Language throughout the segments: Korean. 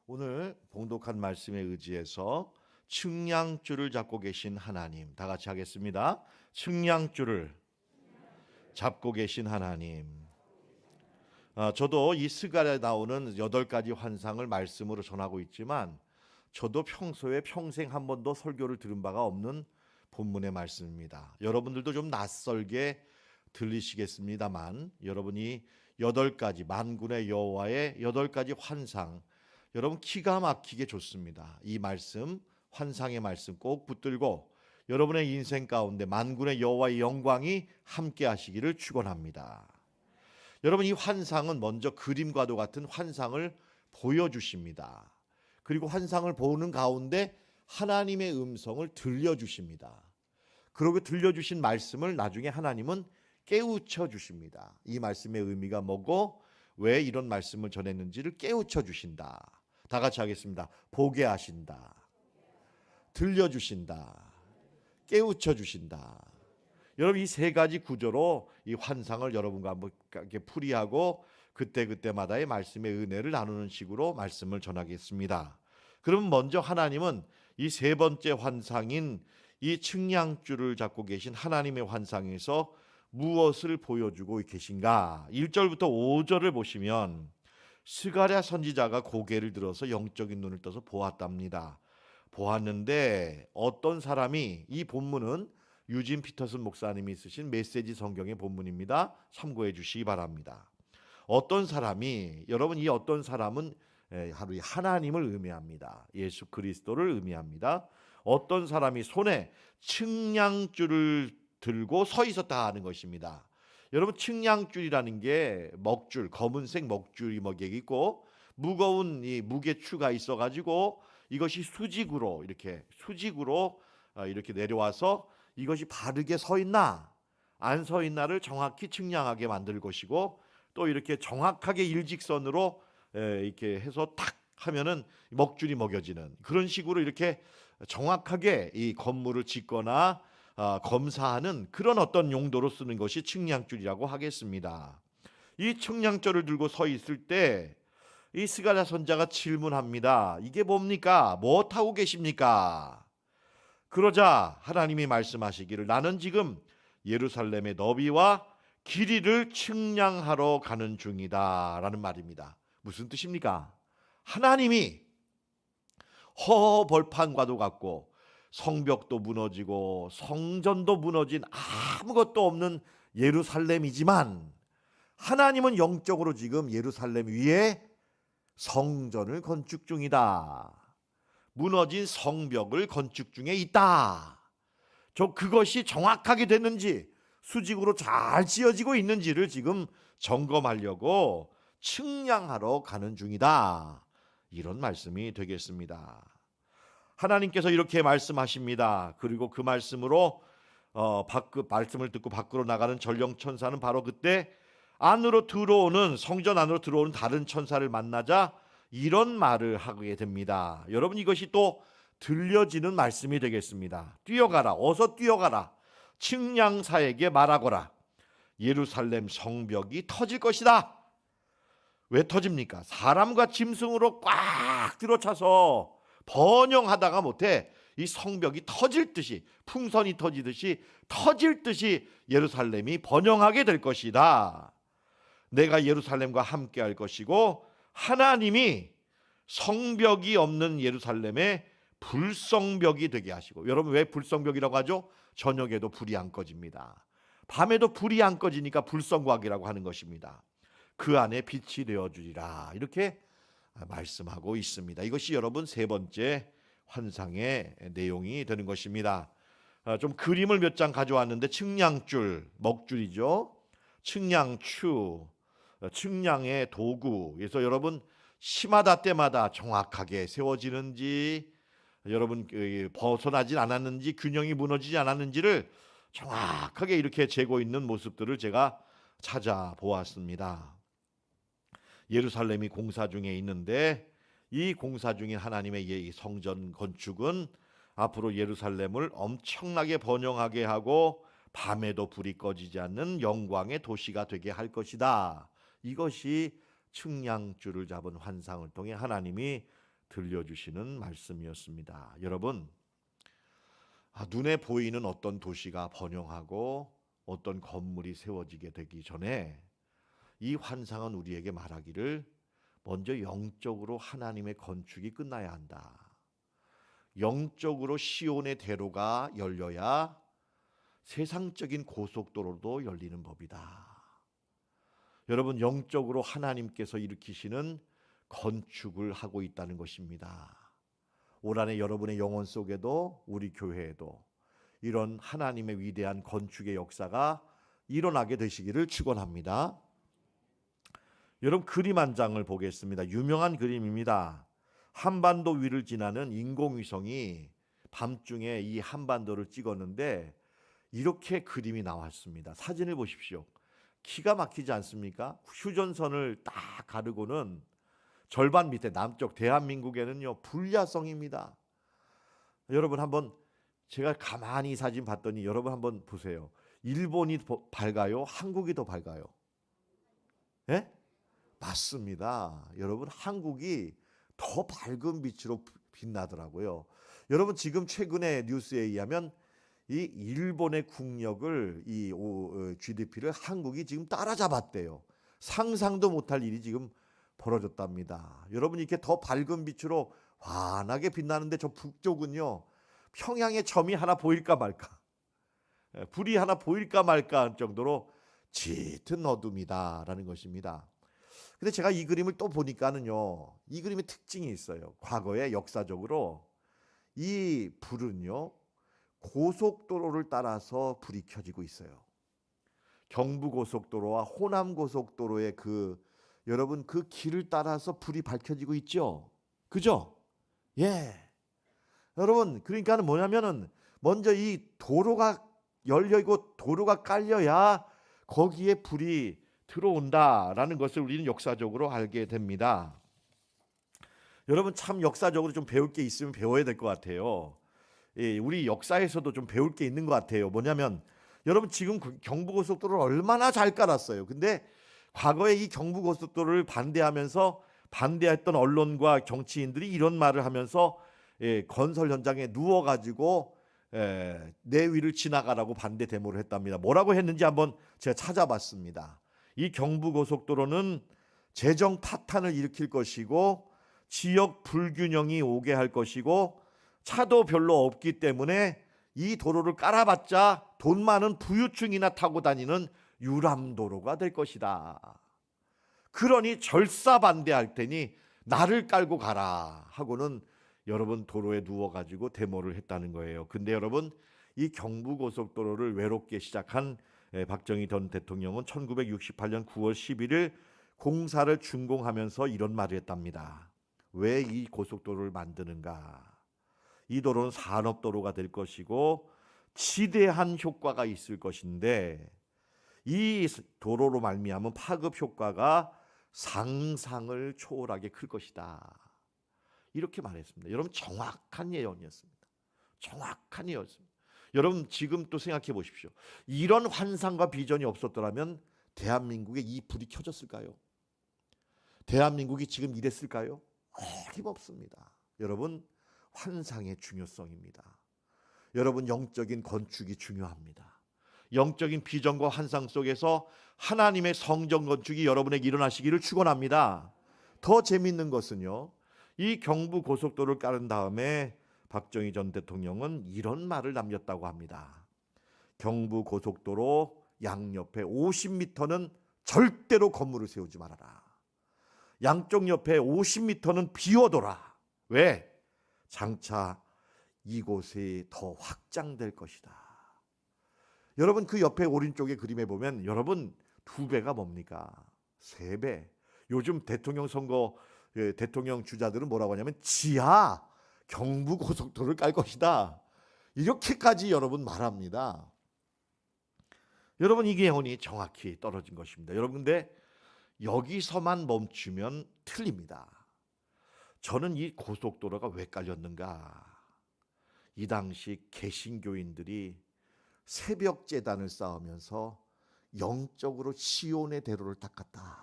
오늘 봉독한 말씀에 의지해서 측량줄을 잡고 계신 하나님, 다 같이 하겠습니다. 측량줄을 잡고 계신 하나님. 저도 이 스갈에 나오는 8가지 환상을 말씀으로 전하고 있지만 저도 평소에 평생 한 번도 설교를 들은 바가 없는 본문의 말씀입니다. 여러분들도 좀 낯설게 들리시겠습니다만 여러분이 8가지 만군의 여호와의 8가지 환상, 여러분 기가 막히게 좋습니다. 이 말씀, 환상의 말씀 꼭 붙들고 여러분의 인생 가운데 만군의 여호와의 영광이 함께 하시기를 축원합니다. 여러분, 이 환상은 먼저 그림과도 같은 환상을 보여주십니다. 그리고 환상을 보는 가운데 하나님의 음성을 들려주십니다. 그리고 들려주신 말씀을 나중에 하나님은 깨우쳐 주십니다. 이 말씀의 의미가 뭐고 왜 이런 말씀을 전했는지를 깨우쳐 주신다. 다 같이 하겠습니다. 보게 하신다. 들려주신다. 깨우쳐 주신다. 여러분, 이 3가지 구조로 이 환상을 여러분과 한번 이렇게 풀이하고 그때그때마다의 말씀의 은혜를 나누는 식으로 말씀을 전하겠습니다. 그럼 먼저 하나님은 이 3번째 환상인 이 측량줄을 잡고 계신 하나님의 환상에서 무엇을 보여주고 계신가? 1절부터 5절을 보시면 스가랴 선지자가 고개를 들어서 영적인 눈을 떠서 보았답니다. 보았는데 어떤 사람이, 이 본문은 유진 피터슨 목사님이 쓰신 메시지 성경의 본문입니다. 참고해 주시기 바랍니다. 어떤 사람이, 여러분, 이 어떤 사람은 하루에 하나님을 의미합니다. 예수 그리스도를 의미합니다. 어떤 사람이 손에 측량줄을 들고 서 있었다 하는 것입니다. 여러분, 측량줄이라는 게 먹줄, 검은색 먹줄이 먹에 있고 무거운 이 무게추가 있어가지고 이것이 수직으로 이렇게 내려와서 이것이 바르게 서 있나 안 서 있나를 정확히 측량하게 만들 것이고, 또 이렇게 정확하게 일직선으로 이렇게 해서 탁 하면은 먹줄이 먹여지는 그런 식으로 이렇게 정확하게 이 건물을 짓거나 검사하는 그런 어떤 용도로 쓰는 것이 측량줄이라고 하겠습니다. 이 측량줄을 들고 서 있을 때 이 스가랴 선자가 질문합니다. 이게 뭡니까? 뭐 하고 계십니까? 그러자 하나님이 말씀하시기를, 나는 지금 예루살렘의 너비와 길이를 측량하러 가는 중이다 라는 말입니다. 무슨 뜻입니까? 하나님이 허허벌판과도 같고 성벽도 무너지고 성전도 무너진 아무것도 없는 예루살렘이지만 하나님은 영적으로 지금 예루살렘 위에 성전을 건축 중이다. 무너진 성벽을 건축 중에 있다. 그것이 정확하게 됐는지 수직으로 잘 지어지고 있는지를 지금 점검하려고 측량하러 가는 중이다. 이런 말씀이 되겠습니다. 하나님께서 이렇게 말씀하십니다. 그리고 그 말씀으로 말씀을 듣고 밖으로 나가는 전령 천사는 바로 그때 성전 안으로 들어오는 다른 천사를 만나자 이런 말을 하게 됩니다. 여러분, 이것이 또 들려지는 말씀이 되겠습니다. 뛰어가라, 어서 뛰어가라. 측량사에게 말하거라. 예루살렘 성벽이 터질 것이다. 왜 터집니까? 사람과 짐승으로 꽉 들어차서 번영하다가 못해 이 성벽이 터질 듯이, 풍선이 터질 듯이 예루살렘이 번영하게 될 것이다. 내가 예루살렘과 함께 할 것이고 하나님이 성벽이 없는 예루살렘에 불성벽이 되게 하시고, 여러분, 왜 불성벽이라고 하죠? 저녁에도 불이 안 꺼집니다. 밤에도 불이 안 꺼지니까 불성곽이라고 하는 것입니다. 그 안에 빛이 되어주리라, 이렇게 말씀하고 있습니다. 이것이 여러분 3번째 환상의 내용이 되는 것입니다. 좀 그림을 몇 장 가져왔는데, 측량줄, 먹줄이죠. 측량추, 측량의 도구. 그래서 여러분, 시마다 때마다 정확하게 세워지는지, 여러분 벗어나지 않았는지, 균형이 무너지지 않았는지를 정확하게 이렇게 재고 있는 모습들을 제가 찾아보았습니다. 예루살렘이 공사 중에 있는데 이 공사 중인 하나님의 성전 건축은 앞으로 예루살렘을 엄청나게 번영하게 하고 밤에도 불이 꺼지지 않는 영광의 도시가 되게 할 것이다. 이것이 측량줄을 잡은 환상을 통해 하나님이 들려주시는 말씀이었습니다. 여러분, 눈에 보이는 어떤 도시가 번영하고 어떤 건물이 세워지게 되기 전에 이 환상은 우리에게 말하기를 먼저 영적으로 하나님의 건축이 끝나야 한다. 영적으로 시온의 대로가 열려야 세상적인 고속도로도 열리는 법이다. 여러분, 영적으로 하나님께서 일으키시는 건축을 하고 있다는 것입니다. 올 한해 여러분의 영혼 속에도 우리 교회에도 이런 하나님의 위대한 건축의 역사가 일어나게 되시기를 축원합니다. 여러분, 그림 한 장을 보겠습니다. 유명한 그림입니다. 한반도 위를 지나는 인공위성이 밤중에 이 한반도를 찍었는데 이렇게 그림이 나왔습니다. 사진을 보십시오. 기가 막히지 않습니까? 휴전선을 딱 가르고는 절반 밑에 남쪽 대한민국에는요 불야성입니다. 여러분, 한번 제가 가만히 이 사진 봤더니 여러분 한번 보세요. 일본이 밝아요? 한국이 더 밝아요? 예? 맞습니다. 여러분, 한국이 더 밝은 빛으로 빛나더라고요. 여러분, 지금 최근에 뉴스에 의하면 이 일본의 국력을 이 GDP를 한국이 지금 따라잡았대요. 상상도 못할 일이 지금 벌어졌답니다. 여러분, 이렇게 더 밝은 빛으로 환하게 빛나는데 저 북쪽은요 평양의 점이 하나 보일까 말까, 불이 하나 보일까 말까 할 정도로 짙은 어둠이다라는 것입니다. 근데 제가 이 그림을 또 보니까는요 이 그림의 특징이 있어요. 과거에 역사적으로 이 불은요 고속도로를 따라서 불이 켜지고 있어요. 경부고속도로와 호남고속도로의 여러분 그 길을 따라서 불이 밝혀지고 있죠. 그죠? 예. 여러분, 그러니까는 뭐냐면은 먼저 이 도로가 열려 있고 도로가 깔려야 거기에 불이 들어온다라는 것을 우리는 역사적으로 알게 됩니다. 여러분, 참 역사적으로 좀 배울 게 있으면 배워야 될 것 같아요. 예, 우리 역사에서도 좀 배울 게 있는 것 같아요. 뭐냐면 여러분, 지금 경부고속도로를 얼마나 잘 깔았어요. 근데 과거에 이 경부고속도로를 반대했던 언론과 정치인들이 이런 말을 하면서 건설 현장에 누워가지고 내 위를 지나가라고 반대 데모를 했답니다. 뭐라고 했는지 한번 제가 찾아봤습니다. 이 경부고속도로는 재정 파탄을 일으킬 것이고 지역 불균형이 오게 할 것이고 차도 별로 없기 때문에 이 도로를 깔아봤자 돈 많은 부유층이나 타고 다니는 유람도로가 될 것이다. 그러니 절사반대할 테니 나를 깔고 가라 하고는 여러분 도로에 누워가지고 데모를 했다는 거예요. 근데 여러분, 이 경부고속도로를 외롭게 시작한 박정희 전 대통령은 1968년 9월 11일 공사를 준공하면서 이런 말을 했답니다. 왜 이 고속도로를 만드는가? 이 도로는 산업도로가 될 것이고 지대한 효과가 있을 것인데 이 도로로 말미암은 파급 효과가 상상을 초월하게 클 것이다. 이렇게 말했습니다. 여러분, 정확한 예언이었습니다. 정확한 예언이었습니다. 여러분, 지금 또 생각해 보십시오. 이런 환상과 비전이 없었더라면 대한민국에 이 불이 켜졌을까요? 대한민국이 지금 이랬을까요? 어림없습니다. 여러분, 환상의 중요성입니다. 여러분, 영적인 건축이 중요합니다. 영적인 비전과 환상 속에서 하나님의 성전 건축이 여러분에게 일어나시기를 축원합니다. 더 재미있는 것은요, 이 경부고속도로를 깔은 다음에 박정희 전 대통령은 이런 말을 남겼다고 합니다. 경부고속도로 양옆에 50m는 절대로 건물을 세우지 말아라. 양쪽 옆에 50m는 비워둬라. 왜? 장차 이곳이 더 확장될 것이다. 여러분, 그 옆에 오른쪽에 그림에 보면 여러분 2배가 뭡니까? 3배. 요즘 대통령 선거 대통령 주자들은 뭐라고 하냐면 지하 경부고속도로를 깔 것이다. 이렇게까지 여러분 말합니다. 여러분, 이 예언이 정확히 떨어진 것입니다. 여러분, 근데 여기서만 멈추면 틀립니다. 저는 이 고속도로가 왜 깔렸는가? 이 당시 개신교인들이 새벽 제단을 쌓으면서 영적으로 시온의 대로를 닦았다.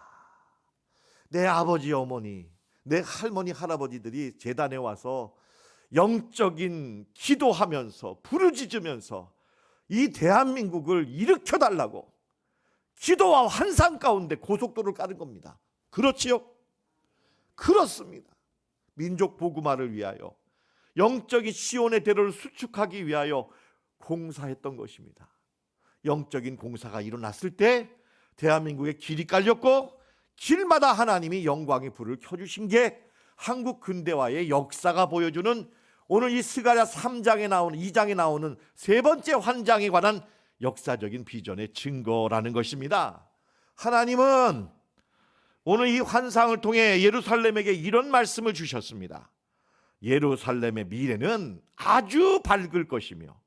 내 아버지 어머니, 내 할머니 할아버지들이 제단에 와서 영적인 기도하면서 부르짖으면서 이 대한민국을 일으켜달라고 기도와 환상 가운데 고속도로를 까는 겁니다. 그렇지요? 그렇습니다. 민족 복음화를 위하여, 영적인 시온의 대로를 수축하기 위하여 공사했던 것입니다. 영적인 공사가 일어났을 때 대한민국에 길이 깔렸고 길마다 하나님이 영광의 불을 켜주신 게 한국 근대화의 역사가 보여주는 오늘 이 스가랴 3장에 나오는 2장에 나오는 세 번째 환장에 관한 역사적인 비전의 증거라는 것입니다. 하나님은 오늘 이 환상을 통해 예루살렘에게 이런 말씀을 주셨습니다. 예루살렘의 미래는 아주 밝을 것이며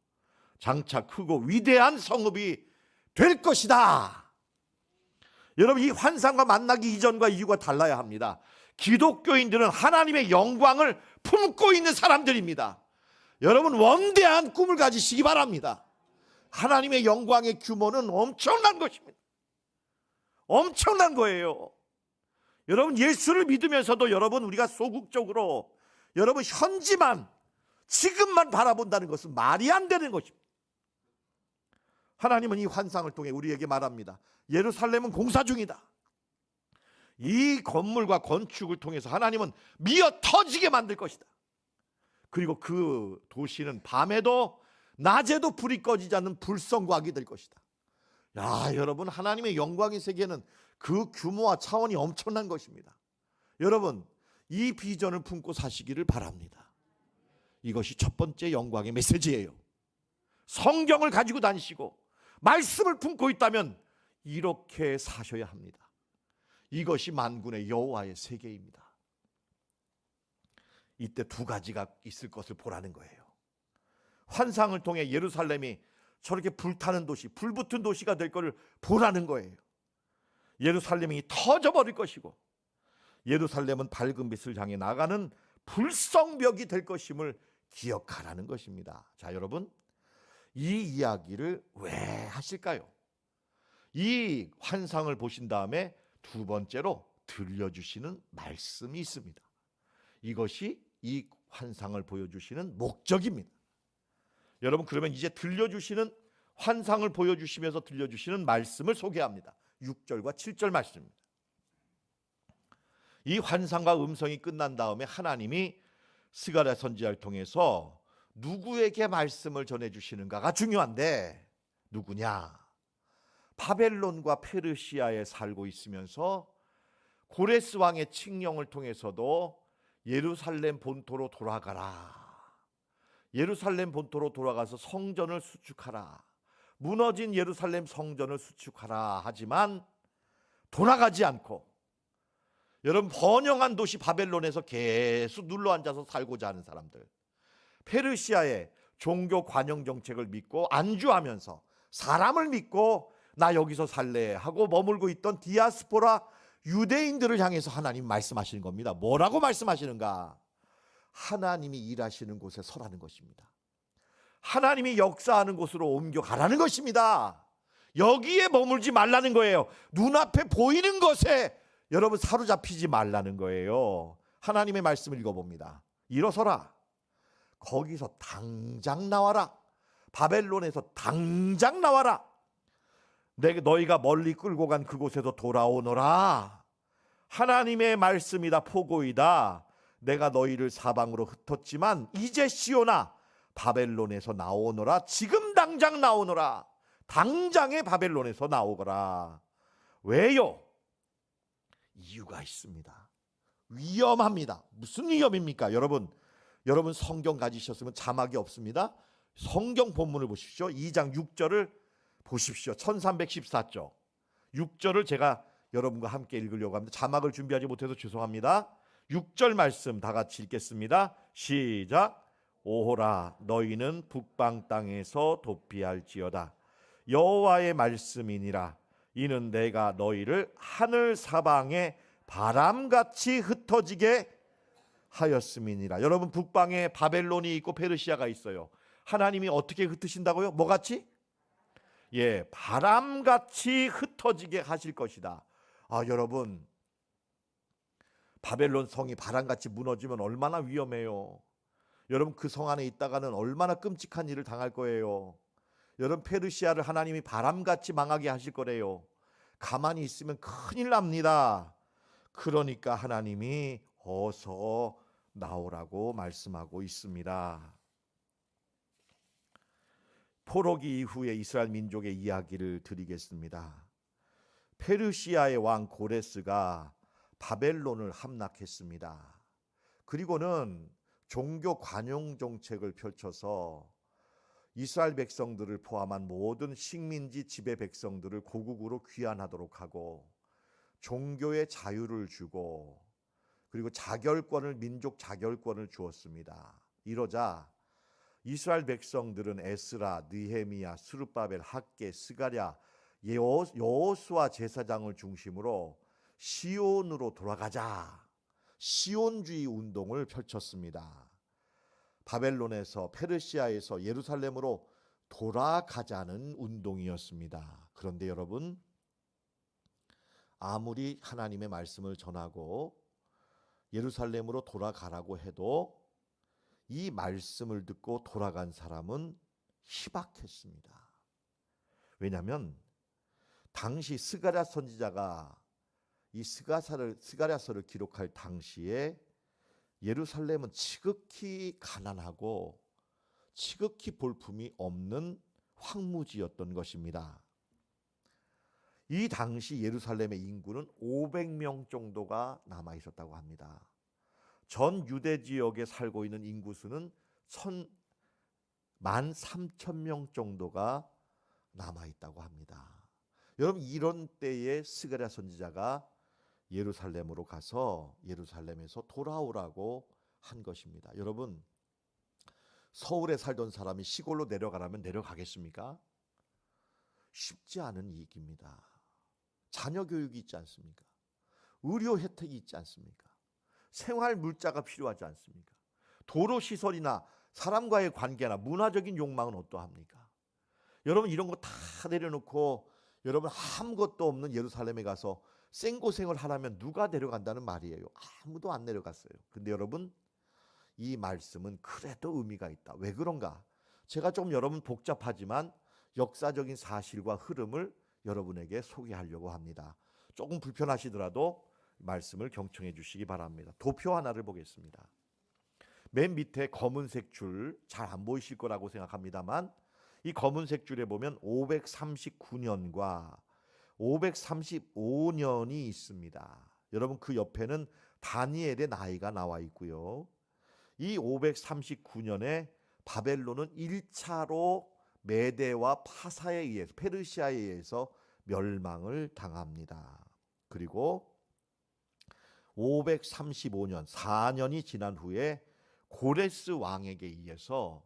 장차 크고 위대한 성읍이 될 것이다. 여러분, 이 환상과 만나기 이전과 이후가 달라야 합니다. 기독교인들은 하나님의 영광을 품고 있는 사람들입니다. 여러분, 원대한 꿈을 가지시기 바랍니다. 하나님의 영광의 규모는 엄청난 것입니다. 엄청난 거예요. 여러분, 예수를 믿으면서도 여러분, 우리가 소극적으로 여러분 현지만 지금만 바라본다는 것은 말이 안 되는 것입니다. 하나님은 이 환상을 통해 우리에게 말합니다. 예루살렘은 공사 중이다. 이 건물과 건축을 통해서 하나님은 미어 터지게 만들 것이다. 그리고 그 도시는 밤에도 낮에도 불이 꺼지지 않는 불성곽이 될 것이다. 야, 여러분, 하나님의 영광의 세계는 그 규모와 차원이 엄청난 것입니다. 여러분, 이 비전을 품고 사시기를 바랍니다. 이것이 첫 번째 영광의 메시지예요. 성경을 가지고 다니시고 말씀을 품고 있다면 이렇게 사셔야 합니다. 이것이 만군의 여호와의 세계입니다. 이때 두 가지가 있을 것을 보라는 거예요. 환상을 통해 예루살렘이 저렇게 불타는 도시, 불붙은 도시가 될 것을 보라는 거예요. 예루살렘이 터져버릴 것이고 예루살렘은 밝은 빛을 향해 나가는 불성벽이 될 것임을 기억하라는 것입니다. 자, 여러분, 이 이야기를 왜 하실까요? 이 환상을 보신 다음에 두 번째로 들려주시는 말씀이 있습니다. 이것이 이 환상을 보여주시는 목적입니다. 여러분, 그러면 이제 들려주시는 환상을 보여주시면서 들려주시는 말씀을 소개합니다. 6절과 7절 말씀입니다. 이 환상과 음성이 끝난 다음에 하나님이 스가랴 선지자를 통해서 누구에게 말씀을 전해주시는가가 중요한데, 누구냐? 바벨론과 페르시아에 살고 있으면서 고레스 왕의 칙령을 통해서도 예루살렘 본토로 돌아가라, 예루살렘 본토로 돌아가서 성전을 수축하라, 무너진 예루살렘 성전을 수축하라 하지만 돌아가지 않고, 여러분, 번영한 도시 바벨론에서 계속 눌러앉아서 살고자 하는 사람들, 페르시아의 종교 관영 정책을 믿고 안주하면서 사람을 믿고 나 여기서 살래 하고 머물고 있던 디아스포라 유대인들을 향해서 하나님 말씀하시는 겁니다. 뭐라고 말씀하시는가? 하나님이 일하시는 곳에 서라는 것입니다. 하나님이 역사하는 곳으로 옮겨가라는 것입니다. 여기에 머물지 말라는 거예요. 눈앞에 보이는 것에 여러분 사로잡히지 말라는 거예요. 하나님의 말씀을 읽어봅니다. 일어서라, 거기서 당장 나와라, 바벨론에서 당장 나와라, 너희가 멀리 끌고 간 그곳에서 돌아오너라. 하나님의 말씀이다, 포고이다. 내가 너희를 사방으로 흩었지만 이제 시온아, 바벨론에서 나오너라. 지금 당장 나오너라. 당장의 바벨론에서 나오거라. 왜요? 이유가 있습니다. 위험합니다. 무슨 위험입니까? 여러분 성경 가지셨으면 자막이 없습니다. 성경 본문을 보십시오. 2장 6절을 보십시오. 1314쪽 6절을 제가 여러분과 함께 읽으려고 합니다. 자막을 준비하지 못해서 죄송합니다. 6절 말씀 다 같이 읽겠습니다. 시작. 오호라, 너희는 북방 땅에서 도피할지어다. 여호와의 말씀이니라. 이는 내가 너희를 하늘 사방에 바람같이 흩어지게 하였음이니라. 여러분, 북방에 바벨론이 있고 페르시아가 있어요. 하나님이 어떻게 흩으신다고요? 뭐같이? 예, 바람같이 흩어지게 하실 것이다. 여러분, 바벨론 성이 바람같이 무너지면 얼마나 위험해요. 여러분 그 성 안에 있다가는 얼마나 끔찍한 일을 당할 거예요. 여러분 페르시아를 하나님이 바람같이 망하게 하실 거래요. 가만히 있으면 큰일 납니다. 그러니까 하나님이 어서 나오라고 말씀하고 있습니다. 포로기 이후에 이스라엘 민족의 이야기를 드리겠습니다. 페르시아의 왕 고레스가 바벨론을 함락했습니다. 그리고는 종교 관용 정책을 펼쳐서 이스라엘 백성들을 포함한 모든 식민지 지배 백성들을 고국으로 귀환하도록 하고 종교의 자유를 주고 그리고 자결권을 민족 자결권을 주었습니다. 이러자 이스라엘 백성들은 에스라, 느헤미야, 스룹바벨, 학개, 스가랴, 여호수아 제사장을 중심으로 시온으로 돌아가자. 시온주의 운동을 펼쳤습니다. 바벨론에서 페르시아에서 예루살렘으로 돌아가자는 운동이었습니다. 그런데 여러분 아무리 하나님의 말씀을 전하고 예루살렘으로 돌아가라고 해도 이 말씀을 듣고 돌아간 사람은 희박했습니다. 왜냐하면 당시 스가랴 선지자가 이 스가랴서를 기록할 당시에 예루살렘은 지극히 가난하고 지극히 볼품이 없는 황무지였던 것입니다. 이 당시 예루살렘의 인구는 500명 정도가 남아 있었다고 합니다. 전 유대 지역에 살고 있는 인구 수는 13,000명 정도가 남아 있다고 합니다. 여러분 이런 때에 스가랴 선지자가 예루살렘으로 가서 예루살렘에서 돌아오라고 한 것입니다. 여러분 서울에 살던 사람이 시골로 내려가라면 내려가겠습니까? 쉽지 않은 일입니다. 자녀 교육이 있지 않습니까? 의료 혜택이 있지 않습니까? 생활 물자가 필요하지 않습니까? 도로 시설이나 사람과의 관계나 문화적인 욕망은 어떠합니까? 여러분 이런 거 다 내려놓고 여러분 아무것도 없는 예루살렘에 가서 생고생을 하라면 누가 내려간다는 말이에요. 아무도 안 내려갔어요. 근데 여러분 이 말씀은 그래도 의미가 있다. 왜 그런가? 제가 조금 여러분 복잡하지만 역사적인 사실과 흐름을 여러분에게 소개하려고 합니다. 조금 불편하시더라도 말씀을 경청해 주시기 바랍니다. 도표 하나를 보겠습니다. 맨 밑에 검은색 줄 잘 안 보이실 거라고 생각합니다만 이 검은색 줄에 보면 539년과 535년이 있습니다. 여러분 그 옆에는 다니엘의 나이가 나와 있고요. 이 539년에 바벨론은 1차로 메대와 파사에 의해서 페르시아에 의해서 멸망을 당합니다. 그리고 535년 4년이 지난 후에 고레스 왕에게 의해서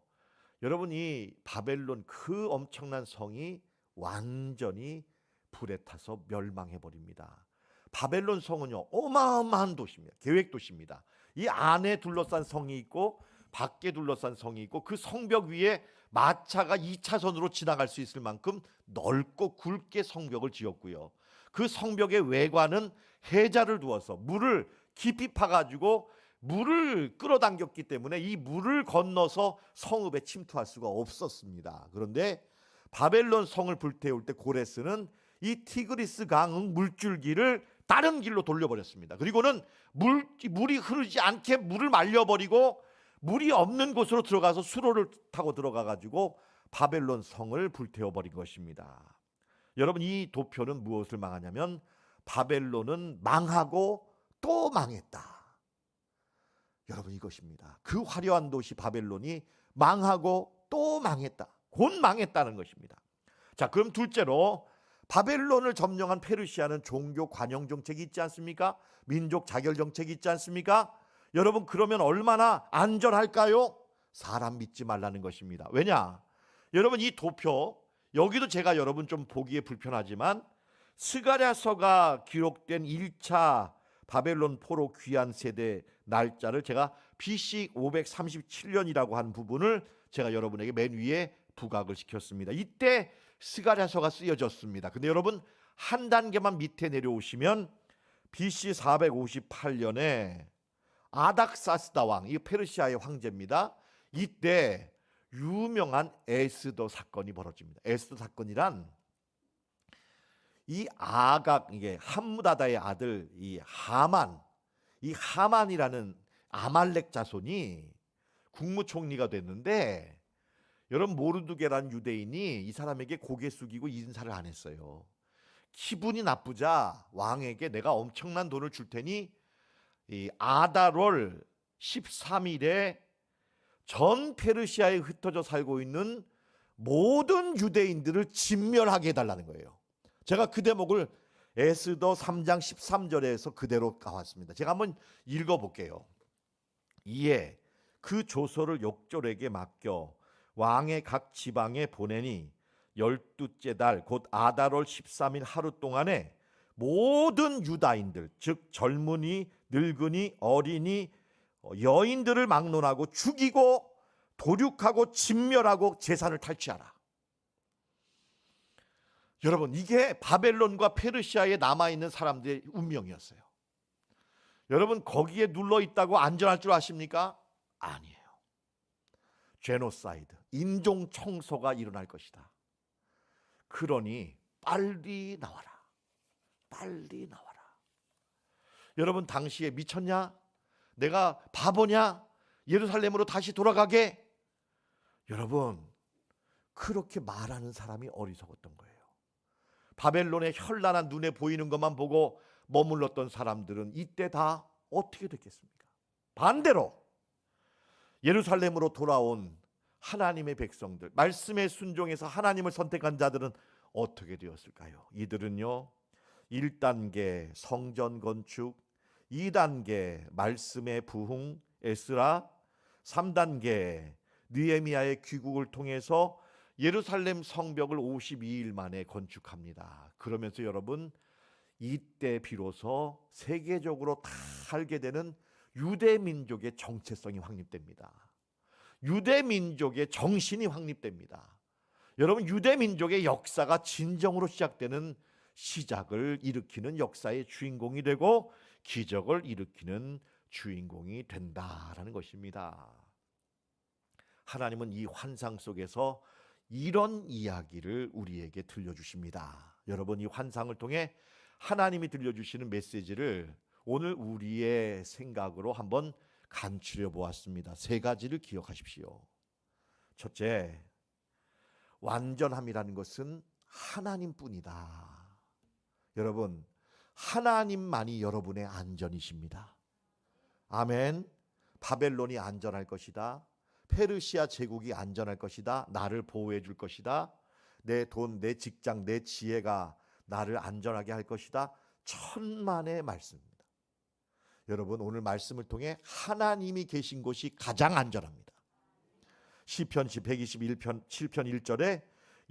여러분 이 바벨론 그 엄청난 성이 완전히 불에 타서 멸망해 버립니다. 바벨론 성은요 어마어마한 도시입니다. 계획 도시입니다. 이 안에 둘러싼 성이 있고 밖에 둘러싼 성이 있고 그 성벽 위에 마차가 2차선으로 지나갈 수 있을 만큼 넓고 굵게 성벽을 지었고요. 그 성벽의 외관은 해자를 두어서 물을 깊이 파가지고 물을 끌어당겼기 때문에 이 물을 건너서 성읍에 침투할 수가 없었습니다. 그런데 바벨론 성을 불태울 때 고레스는 이 티그리스 강 물줄기를 다른 길로 돌려버렸습니다. 그리고는 물이 흐르지 않게 물을 말려버리고 물이 없는 곳으로 들어가서 수로를 타고 들어가가지고 바벨론 성을 불태워버린 것입니다. 여러분 이 도표는 무엇을 망하냐면 바벨론은 망하고 또 망했다. 여러분 이것입니다. 그 화려한 도시 바벨론이 망하고 또 망했다. 곧 망했다는 것입니다. 자, 그럼 둘째로 바벨론을 점령한 페르시아는 종교 관용 정책이 있지 않습니까? 민족 자결 정책이 있지 않습니까? 여러분 그러면 얼마나 안전할까요? 사람 믿지 말라는 것입니다. 왜냐? 여러분 이 도표 여기도 제가 여러분 좀 보기에 불편하지만 스가랴서가 기록된 1차 바벨론 포로 귀환 세대 날짜를 제가 BC 537년이라고 한 부분을 제가 여러분에게 맨 위에 부각을 시켰습니다. 이때 스가랴서가 쓰여졌습니다. 근데 여러분 한 단계만 밑에 내려오시면 BC 458년에 아닥사스다 왕, 이 페르시아의 황제입니다. 이때 유명한 에스더 사건이 벌어집니다. 에스더 사건이란 이 아각, 이게 함무다다의 아들 이 하만이라는 아말렉 자손이 국무총리가 됐는데, 여러분 모르드게라는 유대인이 이 사람에게 고개 숙이고 인사를 안 했어요. 기분이 나쁘자 왕에게 내가 엄청난 돈을 줄 테니 이 아달월 13일에 전 페르시아에 흩어져 살고 있는 모든 유대인들을 진멸하게 해달라는 거예요. 제가 그 대목을 에스더 3장 13절에서 그대로 가왔습니다. 제가 한번 읽어볼게요. 이에 그 조서를 욕졸에게 맡겨 왕의 각 지방에 보내니 12째 달 곧 아달월 13일 하루 동안에 모든 유다인들, 즉 젊은이, 늙은이, 어린이, 여인들을 막론하고 죽이고 도륙하고 진멸하고 재산을 탈취하라. 여러분, 이게 바벨론과 페르시아에 남아있는 사람들의 운명이었어요. 여러분, 거기에 눌러있다고 안전할 줄 아십니까? 아니에요. 제노사이드, 인종 청소가 일어날 것이다. 그러니 빨리 나와라. 빨리 나와라. 여러분, 당시에 미쳤냐? 내가 바보냐? 예루살렘으로 다시 돌아가게? 여러분, 그렇게 말하는 사람이 어리석었던 거예요. 바벨론의 현란한 눈에 보이는 것만 보고 머물렀던 사람들은 이때 다 어떻게 됐겠습니까? 반대로 예루살렘으로 돌아온 하나님의 백성들, 말씀에 순종해서 하나님을 선택한 자들은 어떻게 되었을까요? 이들은요, 1단계 성전 건축, 2단계 말씀의 부흥 에스라, 3단계 느헤미야의 귀국을 통해서 예루살렘 성벽을 52일 만에 건축합니다. 그러면서 여러분, 이때 비로소 세계적으로 다 알게 되는 유대 민족의 정체성이 확립됩니다. 유대 민족의 정신이 확립됩니다. 여러분, 유대 민족의 역사가 진정으로 시작되는 시작을 일으키는 역사의 주인공이 되고 기적을 일으키는 주인공이 된다라는 것입니다. 하나님은 이 환상 속에서 이런 이야기를 우리에게 들려주십니다. 여러분, 이 환상을 통해 하나님이 들려주시는 메시지를 오늘 우리의 생각으로 한번 간추려 보았습니다. 세 가지를 기억하십시오. 첫째, 완전함이라는 것은 하나님뿐이다. 여러분, 하나님만이 여러분의 안전이십니다. 아멘. 바벨론이 안전할 것이다. 페르시아 제국이 안전할 것이다. 나를 보호해 줄 것이다. 내 돈, 내 직장, 내 지혜가 나를 안전하게 할 것이다. 천만의 말씀입니다. 여러분, 오늘 말씀을 통해 하나님이 계신 곳이 가장 안전합니다. 시편 121편 7편 1절에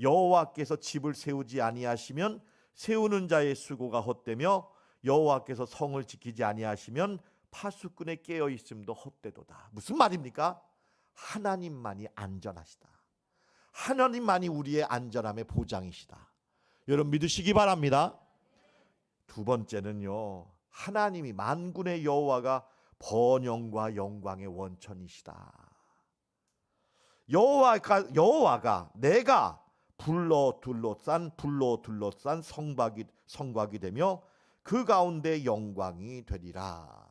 여호와께서 집을 세우지 아니하시면 세우는 자의 수고가 헛되며 여호와께서 성을 지키지 아니하시면 파수꾼에 깨어 있음도 헛되도다. 무슨 말입니까? 하나님만이 안전하시다. 하나님만이 우리의 안전함의 보장이시다. 여러분, 믿으시기 바랍니다. 두 번째는요, 하나님이 만군의 여호와가 번영과 영광의 원천이시다. 여호와가 내가 불로 둘러싼 성곽이 되며 그 가운데 영광이 되리라.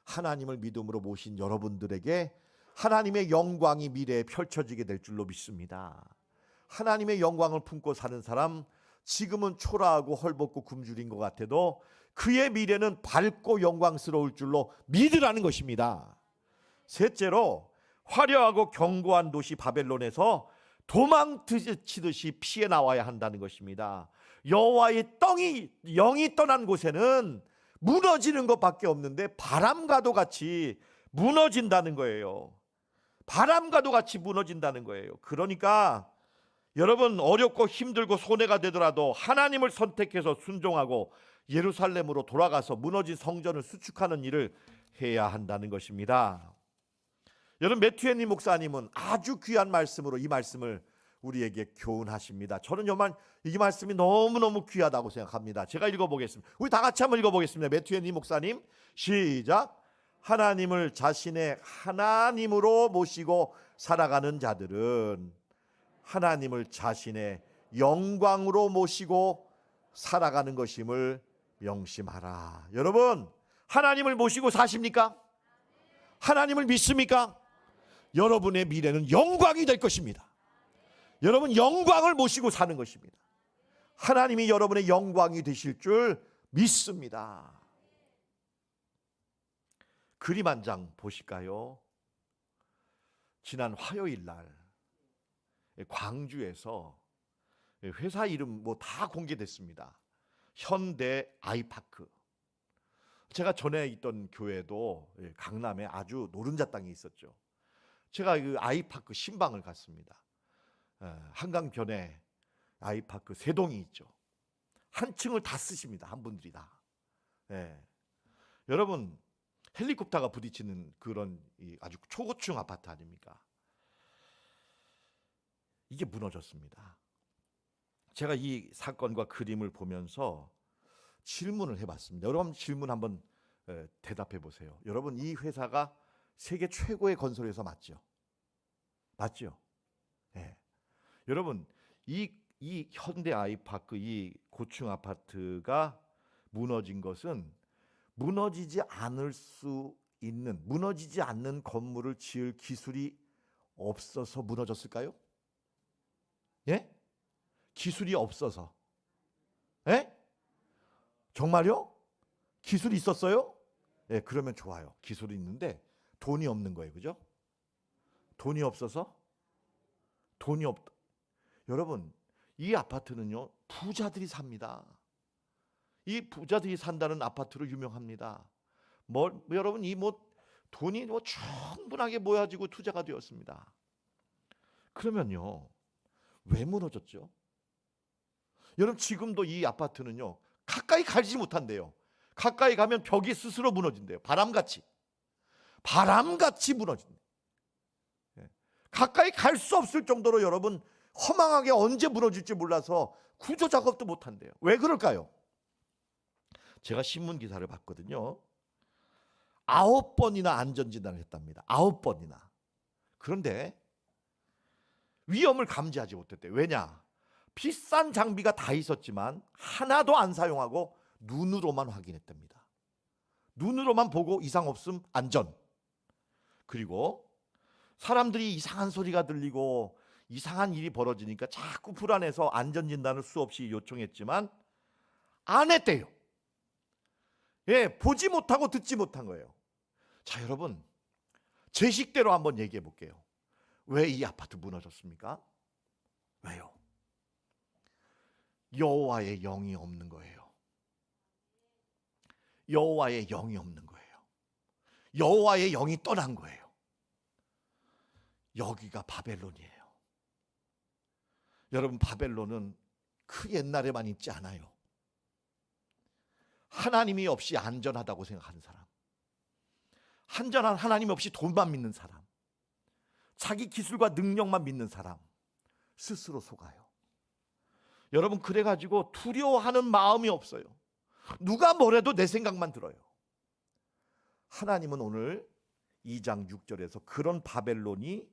하나님을 믿음으로 모신 여러분들에게 하나님의 영광이 미래에 펼쳐지게 될 줄로 믿습니다. 하나님의 영광을 품고 사는 사람, 지금은 초라하고 헐벗고 굶주린 것 같아도 그의 미래는 밝고 영광스러울 줄로 믿으라는 것입니다. 셋째로, 화려하고 견고한 도시 바벨론에서 도망치듯이 피해 나와야 한다는 것입니다. 여호와의 영이 떠난 곳에는 무너지는 것밖에 없는데 바람과도 같이 무너진다는 거예요. 바람과도 같이 무너진다는 거예요. 그러니까 여러분, 어렵고 힘들고 손해가 되더라도 하나님을 선택해서 순종하고 예루살렘으로 돌아가서 무너진 성전을 수축하는 일을 해야 한다는 것입니다. 여러분, 매튜앤니 목사님은 아주 귀한 말씀으로 이 말씀을 우리에게 교훈하십니다. 저는 정말 이 말씀이 너무너무 귀하다고 생각합니다. 제가 읽어보겠습니다. 우리 다 같이 한번 읽어보겠습니다. 매튜앤니 목사님 시작. 하나님을 자신의 하나님으로 모시고 살아가는 자들은 하나님을 자신의 영광으로 모시고 살아가는 것임을 명심하라. 여러분, 하나님을 모시고 사십니까? 하나님을 믿습니까? 여러분의 미래는 영광이 될 것입니다. 여러분, 영광을 모시고 사는 것입니다. 하나님이 여러분의 영광이 되실 줄 믿습니다. 그림 한 장 보실까요? 지난 화요일 날 광주에서 회사 이름 뭐 다 공개됐습니다. 현대 아이파크. 제가 전에 있던 교회도 강남에 아주 노른자 땅이 있었죠. 제가 그 아이파크 신방을 갔습니다. 한강변에 아이파크 세 동이 있죠. 한 층을 다 쓰십니다. 한 분들이 다. 여러분, 헬리콥터가 부딪히는 그런 아주 초고층 아파트 아닙니까? 이게 무너졌습니다. 제가 이 사건과 그림을 보면서 질문을 해봤습니다. 여러분, 질문 한번 대답해 보세요. 여러분, 이 회사가 세계 최고의 건설회사 맞죠? 맞죠? 네. 여러분, 이 현대 아이파크 이 고층 아파트가 무너진 것은 무너지지 않는 건물을 지을 기술이 없어서 무너졌을까요? 예? 기술이 없어서. 예? 정말요? 기술이 있었어요? 예, 그러면 좋아요. 기술이 있는데 돈이 없는 거예요. 그죠? 돈이 없어서? 여러분, 이 아파트는요, 부자들이 삽니다. 이 부자들이 산다는 아파트로 유명합니다. 여러분, 돈이 충분하게 모아지고 투자가 되었습니다. 그러면요, 왜 무너졌죠? 여러분, 지금도 이 아파트는요, 가까이 가지 못한대요. 가까이 가면 벽이 스스로 무너진대요. 바람같이 무너진대요. 가까이 갈 수 없을 정도로 여러분, 허망하게 언제 무너질지 몰라서 구조 작업도 못한대요. 왜 그럴까요? 제가 신문 기사를 봤거든요. 9번이나 안전진단을 했답니다. 9번이나. 그런데 위험을 감지하지 못했대요. 왜냐? 비싼 장비가 다 있었지만 하나도 안 사용하고 눈으로만 확인했답니다. 눈으로만 보고 이상 없음 안전. 그리고 사람들이 이상한 소리가 들리고 이상한 일이 벌어지니까 자꾸 불안해서 안전진단을 수없이 요청했지만 안 했대요. 예, 보지 못하고 듣지 못한 거예요. 자, 여러분, 제 식대로 한번 얘기해 볼게요. 왜 이 아파트 무너졌습니까? 왜요? 여호와의 영이 없는 거예요. 여호와의 영이 없는 거예요. 여호와의 영이 떠난 거예요. 여기가 바벨론이에요. 여러분, 바벨론은 그 옛날에만 있지 않아요. 하나님이 없이 안전하다고 생각하는 사람, 안전한 하나님 없이 돈만 믿는 사람, 자기 기술과 능력만 믿는 사람, 스스로 속아요. 여러분, 그래가지고 두려워하는 마음이 없어요. 누가 뭐래도 내 생각만 들어요. 하나님은 오늘 2장 6절에서 그런 바벨론이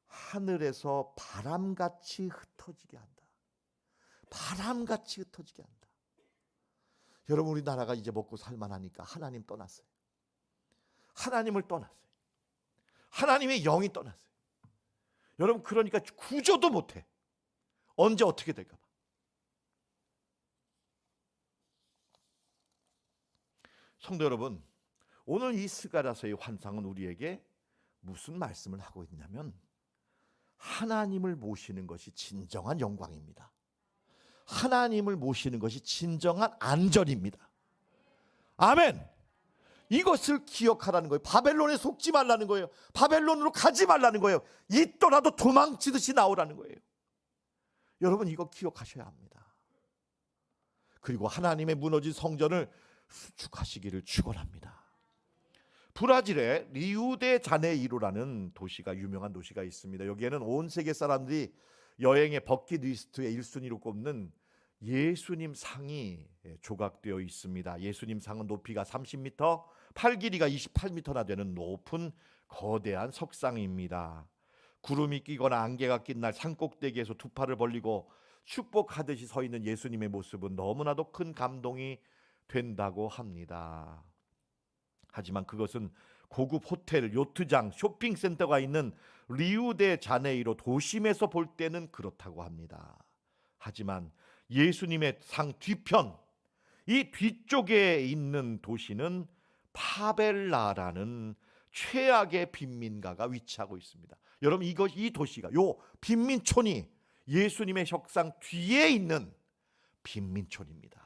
하늘에서 바람같이 흩어지게 한다. 바람같이 흩어지게 한다. 여러분, 우리나라가 이제 먹고 살만하니까 하나님 떠났어요. 하나님을 떠났어요. 하나님의 영이 떠났어요. 여러분, 그러니까 구조도 못해. 언제 어떻게 될까 봐. 성도 여러분, 오늘 이 스가랴서의 환상은 우리에게 무슨 말씀을 하고 있냐면 하나님을 모시는 것이 진정한 영광입니다. 하나님을 모시는 것이 진정한 안전입니다. 아멘. 이것을 기억하라는 거예요. 바벨론에 속지 말라는 거예요. 바벨론으로 가지 말라는 거예요. 있더라도 도망치듯이 나오라는 거예요. 여러분, 이거 기억하셔야 합니다. 그리고 하나님의 무너진 성전을 수축하시기를 축원합니다. 브라질의 리우데자네이루라는 도시가 유명한 도시가 있습니다. 여기에는 온 세계 사람들이 여행의 버킷리스트의 1순위로 꼽는 예수님 상이 조각되어 있습니다. 예수님 상은 높이가 30m, 팔 길이가 28m나 되는 높은 거대한 석상입니다. 구름이 끼거나 안개가 낀 날 산꼭대기에서 두 팔을 벌리고 축복하듯이 서 있는 예수님의 모습은 너무나도 큰 감동이 된다고 합니다. 하지만 그것은 고급 호텔, 요트장, 쇼핑센터가 있는 리우데자네이로 도심에서 볼 때는 그렇다고 합니다. 하지만 예수님의 상 뒤편, 이 뒤쪽에 있는 도시는 파벨라라는 최악의 빈민가가 위치하고 있습니다. 여러분, 이 도시가, 요 빈민촌이 예수님의 석상 뒤에 있는 빈민촌입니다.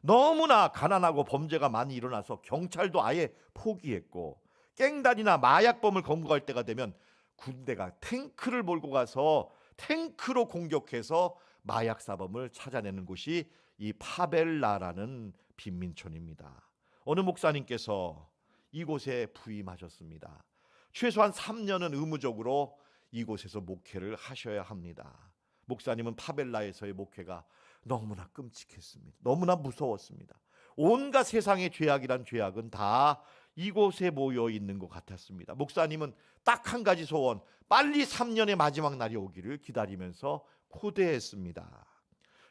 너무나 가난하고 범죄가 많이 일어나서 경찰도 아예 포기했고, 갱단이나 마약범을 검거할 때가 되면 군대가 탱크를 몰고 가서 탱크로 공격해서 마약 사범을 찾아내는 곳이 이 파벨라라는 빈민촌입니다. 어느 목사님께서 이곳에 부임하셨습니다. 최소한 3년은 의무적으로 이곳에서 목회를 하셔야 합니다. 목사님은 파벨라에서의 목회가 너무나 끔찍했습니다. 너무나 무서웠습니다. 온갖 세상의 죄악이란 죄악은 다 이곳에 모여 있는 것 같았습니다. 목사님은 딱 한 가지 소원, 빨리 3년의 마지막 날이 오기를 기다리면서 고대했습니다.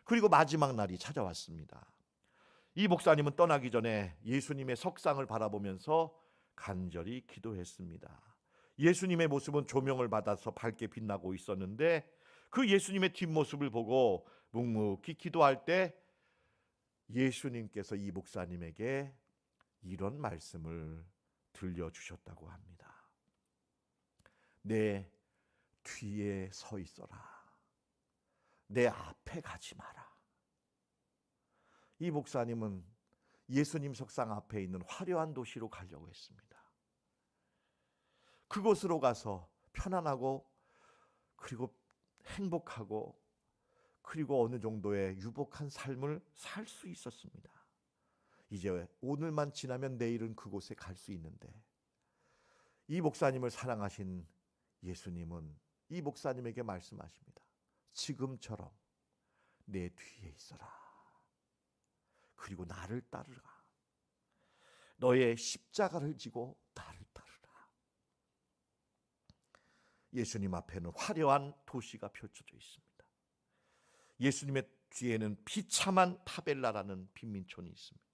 그리고 마지막 날이 찾아왔습니다. 이 목사님은 떠나기 전에 예수님의 석상을 바라보면서 간절히 기도했습니다. 예수님의 모습은 조명을 받아서 밝게 빛나고 있었는데 그 예수님의 뒷모습을 보고 묵묵히 기도할 때 예수님께서 이 목사님에게 이런 말씀을 들려주셨다고 합니다. 내 뒤에 서 있어라. 내 앞에 가지 마라. 이 목사님은 예수님 석상 앞에 있는 화려한 도시로 가려고 했습니다. 그곳으로 가서 편안하고 그리고 행복하고 그리고 어느 정도의 유복한 삶을 살 수 있었습니다. 이제 오늘만 지나면 내일은 그곳에 갈 수 있는데, 이 목사님을 사랑하신 예수님은 이 목사님에게 말씀하십니다. 지금처럼 내 뒤에 있어라. 그리고 나를 따르라. 너의 십자가를 지고 나를 따르라. 예수님 앞에는 화려한 도시가 펼쳐져 있습니다. 예수님의 뒤에는 비참한 파벨라라는 빈민촌이 있습니다.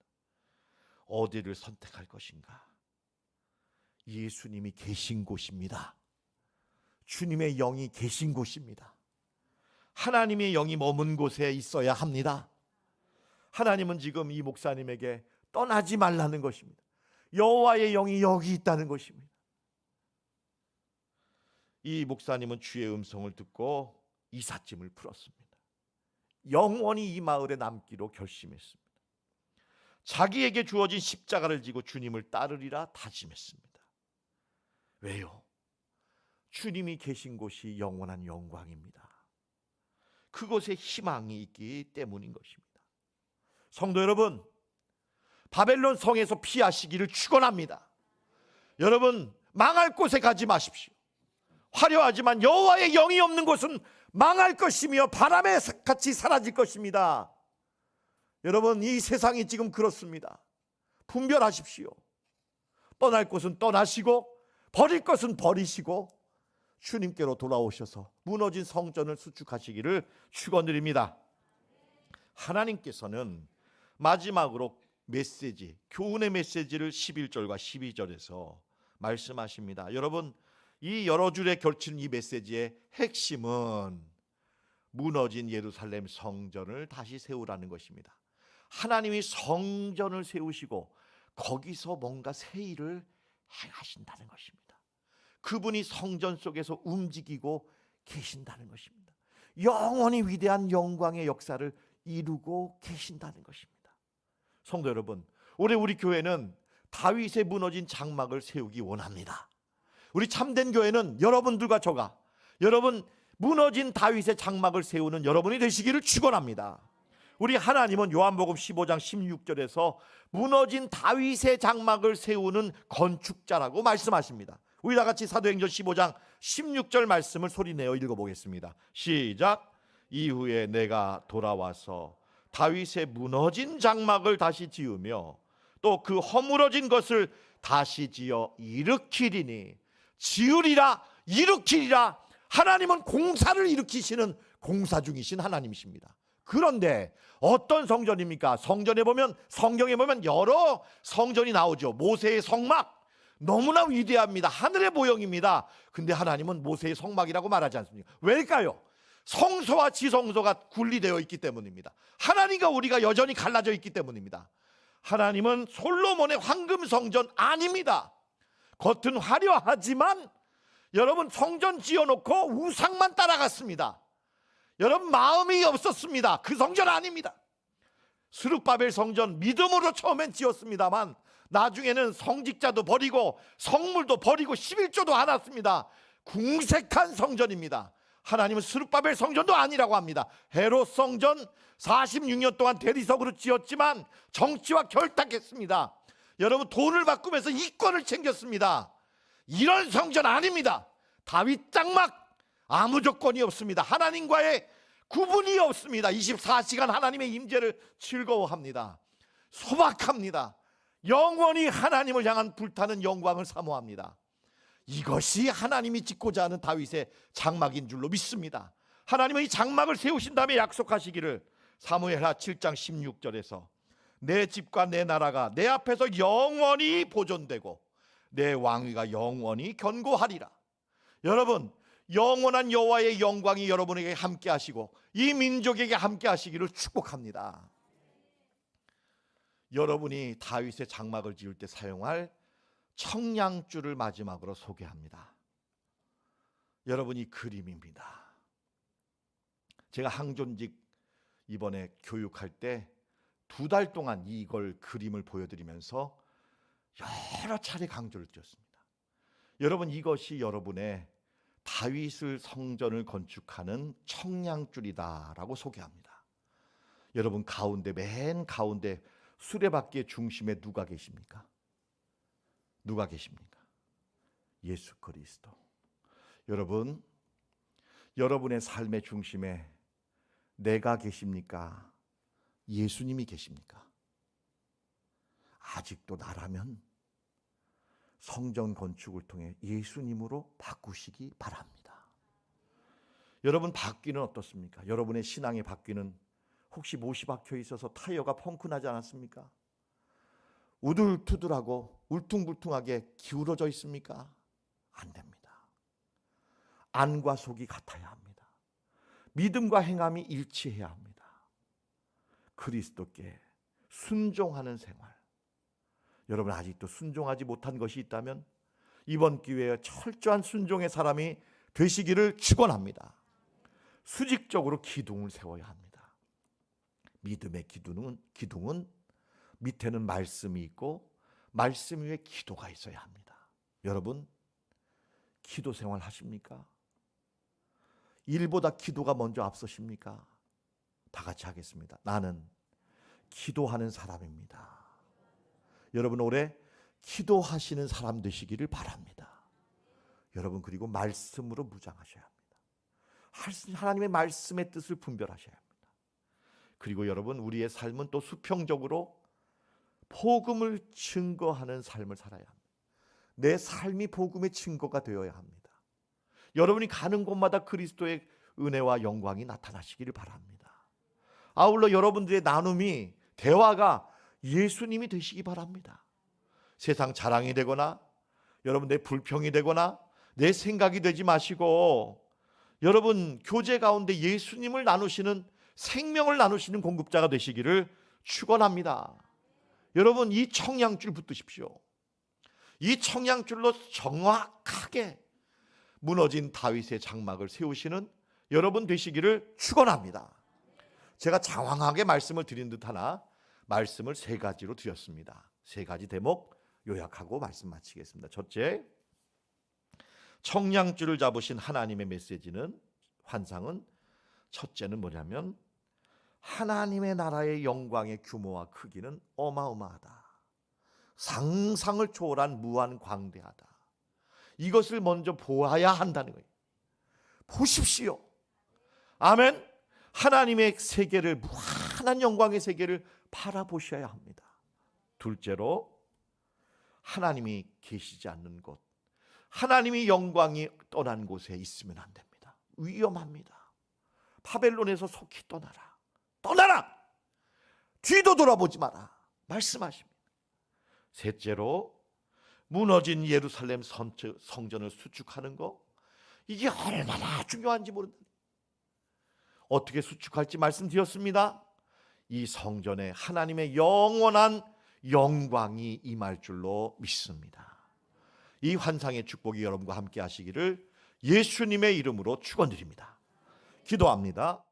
어디를 선택할 것인가? 예수님이 계신 곳입니다. 주님의 영이 계신 곳입니다. 하나님의 영이 머문 곳에 있어야 합니다. 하나님은 지금 이 목사님에게 떠나지 말라는 것입니다. 여호와의 영이 여기 있다는 것입니다. 이 목사님은 주의 음성을 듣고 이삿짐을 풀었습니다. 영원히 이 마을에 남기로 결심했습니다. 자기에게 주어진 십자가를 지고 주님을 따르리라 다짐했습니다. 왜요? 주님이 계신 곳이 영원한 영광입니다. 그곳에 희망이 있기 때문인 것입니다. 성도 여러분, 바벨론 성에서 피하시기를 축원합니다. 여러분, 망할 곳에 가지 마십시오. 화려하지만 여호와의 영이 없는 곳은 망할 것이며 바람에 같이 사라질 것입니다. 여러분, 이 세상이 지금 그렇습니다. 분별하십시오. 떠날 곳은 떠나시고 버릴 것은 버리시고 주님께로 돌아오셔서 무너진 성전을 수축하시기를 축원드립니다. 하나님께서는 마지막으로 메시지, 교훈의 메시지를 11절과 12절에서 말씀하십니다. 여러분, 이 여러 줄에 걸친 이 메시지의 핵심은 무너진 예루살렘 성전을 다시 세우라는 것입니다. 하나님이 성전을 세우시고 거기서 뭔가 새 일을 행하신다는 것입니다. 그분이 성전 속에서 움직이고 계신다는 것입니다. 영원히 위대한 영광의 역사를 이루고 계신다는 것입니다. 성도 여러분, 올해 우리 교회는 다윗의 무너진 장막을 세우기 원합니다. 우리 참된 교회는 여러분들과 저가, 여러분 무너진 다윗의 장막을 세우는 여러분이 되시기를 축원합니다. 우리 하나님은 요한복음 15장 16절에서 무너진 다윗의 장막을 세우는 건축자라고 말씀하십니다. 우리 다 같이 사도행전 15장 16절 말씀을 소리내어 읽어보겠습니다. 시작. 이후에 내가 돌아와서 다윗의 무너진 장막을 다시 지으며 또 그 허물어진 것을 다시 지어 일으키리니, 지으리라, 일으키리라. 하나님은 공사를 일으키시는 공사 중이신 하나님이십니다. 그런데 어떤 성전입니까? 성경에 보면 여러 성전이 나오죠. 모세의 성막, 너무나 위대합니다. 하늘의 모형입니다. 근데 하나님은 모세의 성막이라고 말하지 않습니까? 왜일까요? 성소와 지성소가 분리되어 있기 때문입니다. 하나님과 우리가 여전히 갈라져 있기 때문입니다. 하나님은 솔로몬의 황금 성전 아닙니다. 겉은 화려하지만 여러분, 성전 지어놓고 우상만 따라갔습니다. 여러분, 마음이 없었습니다. 그 성전 아닙니다. 스룹바벨 성전 믿음으로 처음엔 지었습니다만 나중에는 성직자도 버리고 성물도 버리고 11조도 안 왔습니다. 궁색한 성전입니다. 하나님은 스룹바벨 성전도 아니라고 합니다. 헤롯 성전 46년 동안 대리석으로 지었지만 정치와 결탁했습니다. 여러분, 돈을 바꾸면서 이권을 챙겼습니다. 이런 성전 아닙니다. 다윗 장막, 아무 조건이 없습니다. 하나님과의 구분이 없습니다. 24시간 하나님의 임재를 즐거워합니다. 소박합니다. 영원히 하나님을 향한 불타는 영광을 사모합니다. 이것이 하나님이 짓고자 하는 다윗의 장막인 줄로 믿습니다. 하나님은 이 장막을 세우신 다음에 약속하시기를 사무엘하 7장 16절에서 내 집과 내 나라가 내 앞에서 영원히 보존되고 내 왕위가 영원히 견고하리라. 여러분, 영원한 여호와의 영광이 여러분에게 함께 하시고 이 민족에게 함께 하시기를 축복합니다. 여러분이 다윗의 장막을 지을 때 사용할 청량줄을 마지막으로 소개합니다. 여러분이 그림입니다. 제가 항존직 이번에 교육할 때 2달 동안 이걸 그림을 보여드리면서 여러 차례 강조를 드렸습니다. 여러분, 이것이 여러분의 다윗을 성전을 건축하는 청량줄이다라고 소개합니다. 여러분, 가운데, 맨 가운데 수레바퀴의 중심에 누가 계십니까? 누가 계십니까? 예수 그리스도. 여러분, 여러분의 삶의 중심에 내가 계십니까? 예수님이 계십니까? 아직도 나라면 성전 건축을 통해 예수님으로 바꾸시기 바랍니다. 여러분, 바퀴는 어떻습니까? 여러분의 신앙의 바퀴는 혹시 못이 박혀 있어서 타이어가 펑크 나지 않았습니까? 우둘투둘하고 울퉁불퉁하게 기울어져 있습니까? 안 됩니다. 안과 속이 같아야 합니다. 믿음과 행함이 일치해야 합니다. 그리스도께 순종하는 생활. 여러분, 아직도 순종하지 못한 것이 있다면 이번 기회에 철저한 순종의 사람이 되시기를 축원합니다. 수직적으로 기둥을 세워야 합니다. 믿음의 기둥은 밑에는 말씀이 있고 말씀 위에 기도가 있어야 합니다. 여러분, 기도 생활 하십니까? 일보다 기도가 먼저 앞서십니까? 다 같이 하겠습니다. 나는 기도하는 사람입니다. 여러분, 올해 기도하시는 사람 되시기를 바랍니다. 여러분, 그리고 말씀으로 무장하셔야 합니다. 하나님의 말씀의 뜻을 분별하셔야 합니다. 그리고 여러분, 우리의 삶은 또 수평적으로 복음을 증거하는 삶을 살아야 합니다. 내 삶이 복음의 증거가 되어야 합니다. 여러분이 가는 곳마다 그리스도의 은혜와 영광이 나타나시기를 바랍니다. 아울러 여러분들의 나눔이, 대화가 예수님이 되시기 바랍니다. 세상 자랑이 되거나 여러분 내 불평이 되거나 내 생각이 되지 마시고 여러분 교제 가운데 예수님을 나누시는, 생명을 나누시는 공급자가 되시기를 축원합니다. 여러분, 이 청량줄 붙드십시오. 이 청량줄로 정확하게 무너진 다윗의 장막을 세우시는 여러분 되시기를 축원합니다. 제가 장황하게 말씀을 드린 듯 하나 말씀을 3가지로 드렸습니다. 3가지 대목 요약하고 말씀 마치겠습니다. 첫째, 청량줄을 잡으신 하나님의 메시지는, 환상은, 첫째는 뭐냐면 하나님의 나라의 영광의 규모와 크기는 어마어마하다. 상상을 초월한 무한 광대하다. 이것을 먼저 보아야 한다는 거예요. 보십시오. 아멘. 하나님의 세계를, 무한한 영광의 세계를 바라보셔야 합니다. 둘째로, 하나님이 계시지 않는 곳, 하나님이 영광이 떠난 곳에 있으면 안 됩니다. 위험합니다. 바벨론에서 속히 떠나라. 떠나라. 뒤도 돌아보지 마라. 말씀하십니다. 셋째로, 무너진 예루살렘 성전을 수축하는 거, 이게 얼마나 중요한지 모른다. 어떻게 수축할지 말씀드렸습니다. 이 성전에 하나님의 영원한 영광이 임할 줄로 믿습니다. 이 환상의 축복이 여러분과 함께 하시기를 예수님의 이름으로 축원드립니다. 기도합니다.